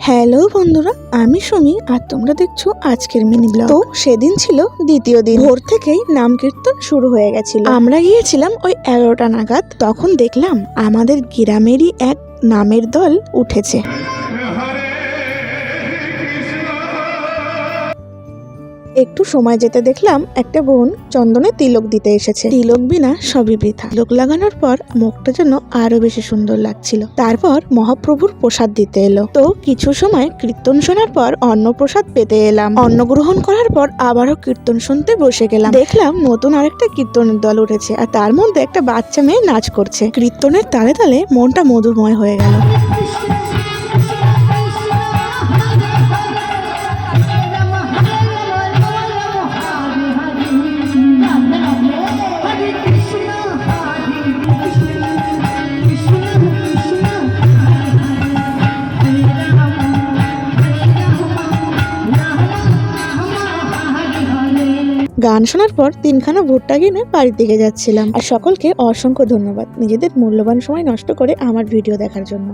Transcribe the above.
Hello বন্ধুরা, আমি সুমি আর তোমরা দেখছো আজকের মিনি ব্লগ। তো সেদিন ছিল দ্বিতীয় দিন, ভোর থেকেই নাম কীর্তন শুরু হয়ে গেছিল। আমরা গিয়েছিলাম ওই 11টা নাগাদ। তখন দেখলাম আমাদের গ্রামেরই এক নামের দল উঠেছে। একটু সময় যেতে দেখলাম একটা বোন চন্দনে তিলক দিতে এসেছে। তিলক বিনা সবই বৃথা। তিলক লাগানোর পর মুখটা যেন আরো বেশি সুন্দর লাগছিল। তারপর মহাপ্রভুর প্রসাদ দিতে এলো। তো কিছু সময় কীর্তন শোনার পর অন্ন প্রসাদ পেতে এলাম। অন্ন গ্রহণ করার পর আবারও কীর্তন শুনতে বসে গেলাম। দেখলাম নতুন আরেকটা কীর্তনের দল উঠেছে, আর তার মধ্যে একটা বাচ্চা মেয়ে নাচ করছে। কীর্তনের তালে তালে মনটা মধুময় হয়ে গেল। গান শোনার পর 3খানা ভুট্টা কিনে বাড়ির দিকে যাচ্ছিলাম। আর সকলকে অসংখ্য ধন্যবাদ নিজেদের মূল্যবান সময় নষ্ট করে আমার ভিডিও দেখার জন্য।